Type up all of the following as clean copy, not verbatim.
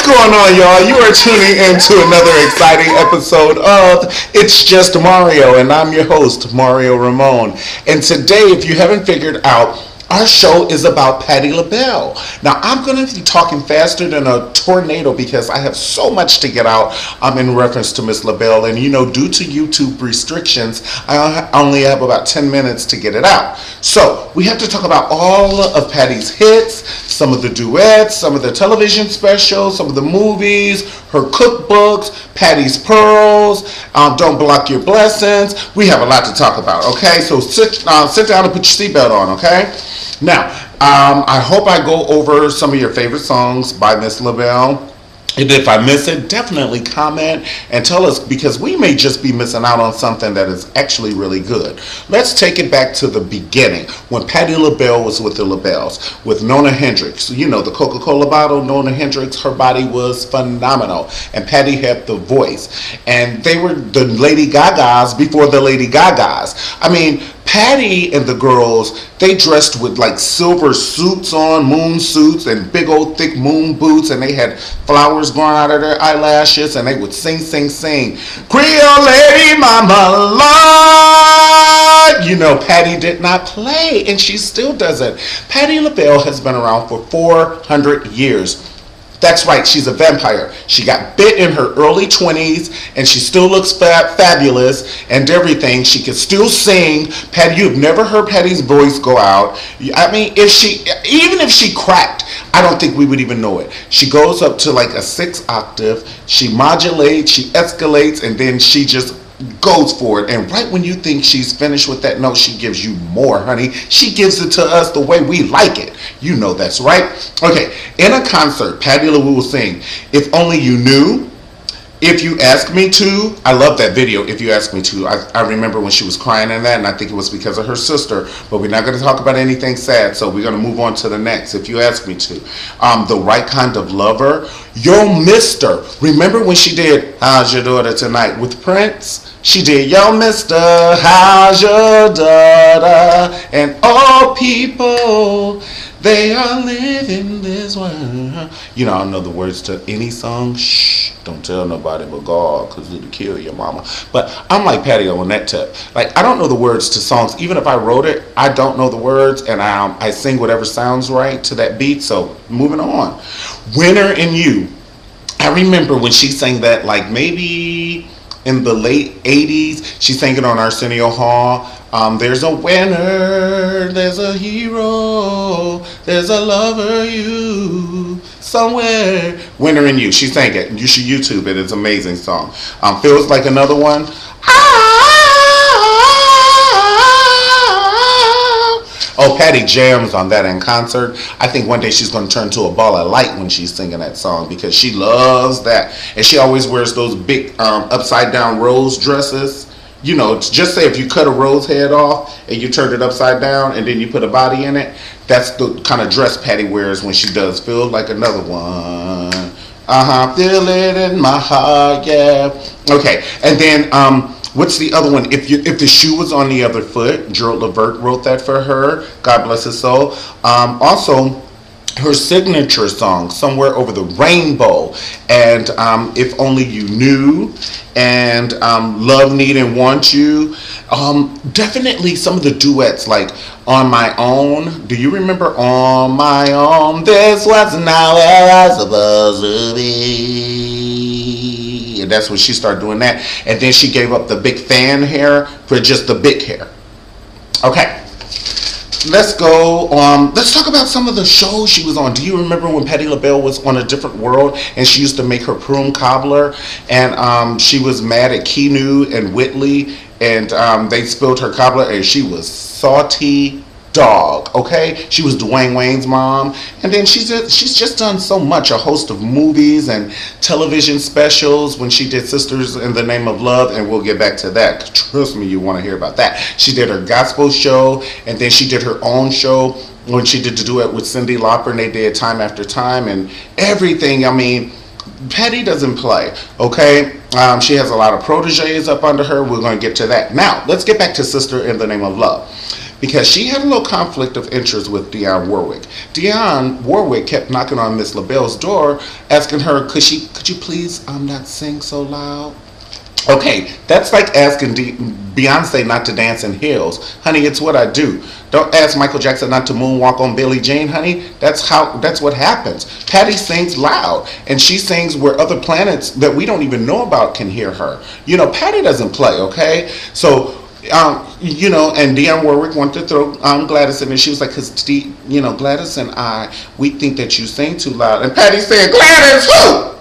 going on, y'all? You are tuning into another exciting episode of It's Just Mario, and I'm your host, Mario Ramon. And today, if you haven't figured out, our show is about Patti Labelle. Now, I'm going to be talking faster than a tornado because I have so much to get out in reference to Miss Labelle. And, due to YouTube restrictions, I only have about 10 minutes to get it out. So, we have to talk about all of Patti's hits, some of the duets, some of the television specials, some of the movies, her cookbooks, Patti's Pearls, Don't Block Your Blessings. We have a lot to talk about, okay? So, sit down and put your seatbelt on, okay? Now, I hope I go over some of your favorite songs by Miss Labelle. And if I miss it, definitely comment and tell us, because we may just be missing out on something that is actually really good. Let's take it back to the beginning, when Patti Labelle was with the Labelles, with Nona Hendrix. The Coca-Cola bottle, Nona Hendrix, her body was phenomenal. And Patti had the voice. And they were the Lady Gagas before the Lady Gagas. I mean, Patti and the girls, they dressed with like silver suits on, moon suits, and big old thick moon boots, and they had flowers growing out of their eyelashes, and they would sing. Creole lady, mama Lord. Patti did not play, and she still doesn't. Patti Labelle has been around for 400 years. That's right, she's a vampire. She got bit in her early 20s, and she still looks fabulous and everything. She can still sing. Patti, you've never heard Patti's voice go out. I mean, even if she cracked, I don't think we would even know it. She goes up to like a 6 octave. She modulates, she escalates, and then she just goes for it. And right when you think she's finished with that note, she gives you more, honey. She gives it to us the way we like it. That's right. Okay, in a concert, Patti Labelle will sing If Only You Knew, If You Ask Me To. I love that video, If You Ask Me To. I remember when she was crying in that, and I think it was because of her sister. But we're not going to talk about anything sad, so we're going to move on to the next, If You Ask Me To. The Right Kind of Lover. Yo, Mister. Remember when she did How's Your Daughter Tonight with Prince? She did Yo, Mister, how's your daughter? And all people, they are living this way. I don't know the words to any song. Shh, don't tell nobody but God, because it'll kill your mama. But I'm like Patti on that tip. Like, I don't know the words to songs. Even if I wrote it, I don't know the words, and I sing whatever sounds right to that beat. So, moving on. Winner in You. I remember when she sang that, like, maybe in the late 80s. She sang it on Arsenio Hall. There's a winner, there's a hero, there's a lover, you, somewhere. Winner in You. She sang it. You should YouTube it. It's an amazing song. Feels Like Another One. Oh, Patti jams on that in concert. I think one day she's going to turn to a ball of light when she's singing that song, because she loves that. And she always wears those big upside down rose dresses. Just say if you cut a rose head off and you turned it upside down and then you put a body in it, that's the kind of dress Patti wears when she does Feel Like Another One. Feel it in my heart, yeah. Okay, and then what's the other one? If the shoe was on the other foot, Gerald Levert wrote that for her. God bless his soul. Also, her signature song, Somewhere Over the Rainbow, and If Only You Knew, and Love, Need, and Want You. Definitely some of the duets, like On My Own. Do you remember On My Own? This wasn't how I was supposed to be. And that's when she started doing that. And then she gave up the big fan hair for just the big hair. Okay. Let's go. Let's talk about some of the shows she was on. Do you remember when Patti Labelle was on A Different World, and she used to make her prune cobbler, and she was mad at Keanu and Whitley, and they spilled her cobbler, and she was salty dog. Okay, she was Dwayne Wayne's mom, and then she's just done so much, a host of movies and television specials. When she did Sisters in the Name of Love, and we'll get back to that. Trust me, you want to hear about that. She did her gospel show, and then she did her own show when she did the duet with Cyndi Lauper, and they did Time After Time and everything. I mean, Patti doesn't play, okay? She has a lot of proteges up under her. We're going to get to that. Now, let's get back to Sister in the Name of Love. Because she had a little conflict of interest with Dionne Warwick. Dionne Warwick kept knocking on Miss Labelle's door, asking her, could you please not sing so loud? Okay, that's like asking Beyonce not to dance in heels. Honey, it's what I do. Don't ask Michael Jackson not to moonwalk on Billie Jean, honey. That's what happens. Patti sings loud, and she sings where other planets that we don't even know about can hear her. You know, Patti doesn't play, okay? So, you know, and Dionne Warwick wanted to throw Gladys in, and she was like, because, you know, Gladys and we think that you sing too loud. And Patti said, Gladys, who?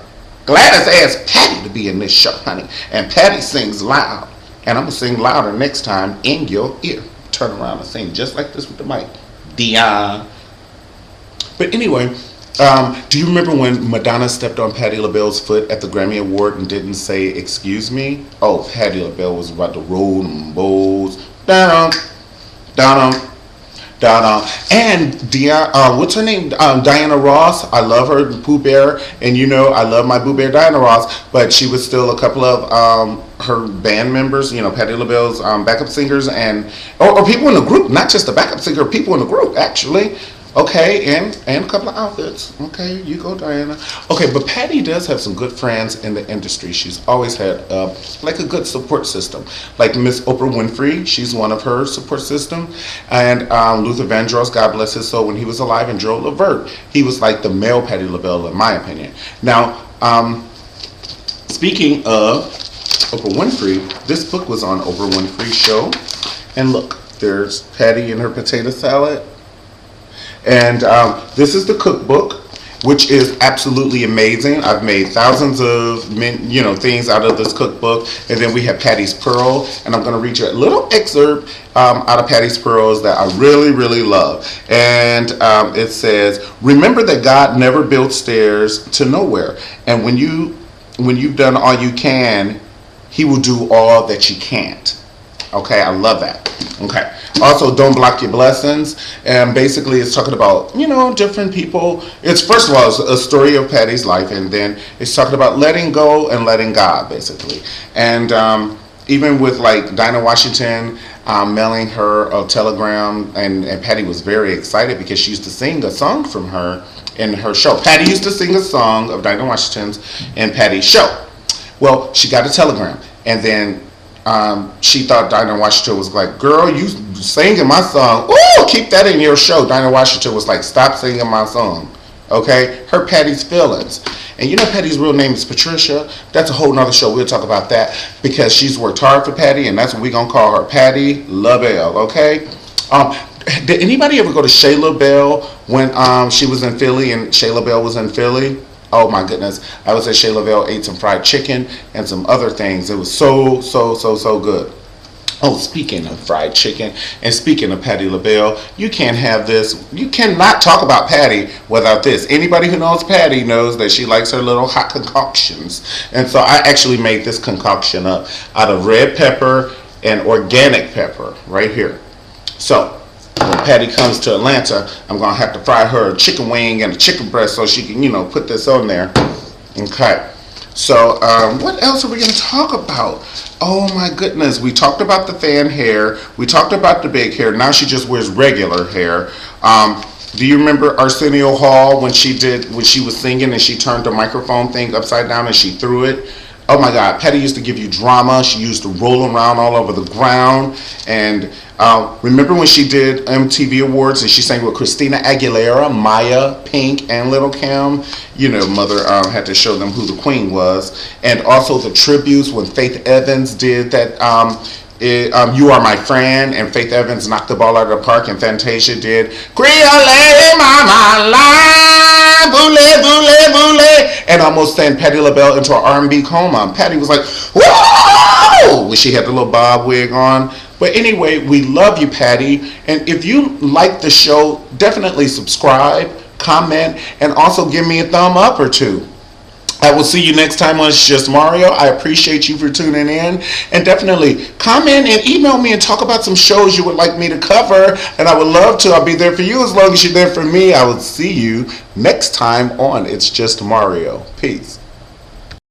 Gladys asked Patti to be in this show, honey. And Patti sings loud. And I'm going to sing louder next time in your ear. Turn around and sing just like this with the mic. Dionne. But anyway, do you remember when Madonna stepped on Patti Labelle's foot at the Grammy Award and didn't say, excuse me? Oh, Patti Labelle was about to roll them bowls. Down, down, down. And what's her name? Diana Ross. I love her, Pooh Bear. And you know, I love my Pooh Bear, Diana Ross. But she was still a couple of her band members, you know, Patti LaBelle's backup singers, and or people in the group, not just the backup singer, people in the group, actually. Okay, and a couple of outfits. Okay, you go, Diana. Okay, but Patti does have some good friends in the industry. She's always had like a good support system. Like Miss Oprah Winfrey, she's one of her support system. And Luther Vandross, God bless his soul, when he was alive, and Joe Levert, he was like the male Patti LaBelle, in my opinion. Now, speaking of Oprah Winfrey, this book was on Oprah Winfrey's show. And look, there's Patti and her potato salad. And this is the cookbook, which is absolutely amazing. I've made thousands of things out of this cookbook. And then we have Patti's Pearl, and I'm going to read you a little excerpt out of Patti's Pearls that I really, really love. And it says, remember that God never built stairs to nowhere. And when you've done all you can, he will do all that you can't. Okay, I love that. Okay. Also, don't block your blessings. And basically, it's talking about, different people. It's, first of all, it's a story of Patti's life. And then it's talking about letting go and letting God, basically. And even with, like, Dinah Washington mailing her a telegram. And Patti was very excited because she used to sing a song from her in her show. Patti used to sing a song of Dinah Washington's in Patti's show. Well, she got a telegram. And then she thought Dinah Washington was like, girl, you singing my song. Ooh, keep that in your show. Dinah Washington was like, stop singing my song. Okay? Hurt Patti's feelings. And you know Patti's real name is Patricia. That's a whole nother show. We'll talk about that because she's worked hard for Patti, and that's what we're going to call her, Patti Labelle. Okay? Did anybody ever go to Shea LaBelle when she was in Philly and Shea LaBelle was in Philly? Oh my goodness. I was at Shea LaBelle, ate some fried chicken and some other things. It was so good. Oh, speaking of fried chicken and speaking of Patti LaBelle, you can't have this. You cannot talk about Patti without this. Anybody who knows Patti knows that she likes her little hot concoctions. And so I actually made this concoction up out of red pepper and organic pepper right here. So when Patti comes to Atlanta, I'm going to have to fry her a chicken wing and a chicken breast so she can, put this on there. Okay. So, what else are we going to talk about? Oh my goodness. We talked about the fan hair. We talked about the big hair. Now she just wears regular hair. Do you remember Arsenio Hall when she was singing and she turned the microphone thing upside down and she threw it? Oh my God, Patti used to give you drama. She used to roll around all over the ground. And remember when she did MTV Awards and she sang with Christina Aguilera, Maya, Pink, and Little Kim? Mother had to show them who the queen was. And also the tributes when Faith Evans did that, You Are My Friend, and Faith Evans knocked the ball out of the park, and Fantasia did Creole Mama La, Boule, Boule, Boule, and almost sent Patti LaBelle into an R&B coma. Patti was like, whoa, when she had the little bob wig on. But anyway, we love you, Patti. And if you like the show, definitely subscribe, comment, and also give me a thumb up or two. I will see you next time on It's Just Mario. I appreciate you for tuning in. And definitely comment and email me and talk about some shows you would like me to cover. And I would love to. I'll be there for you as long as you're there for me. I will see you next time on It's Just Mario. Peace.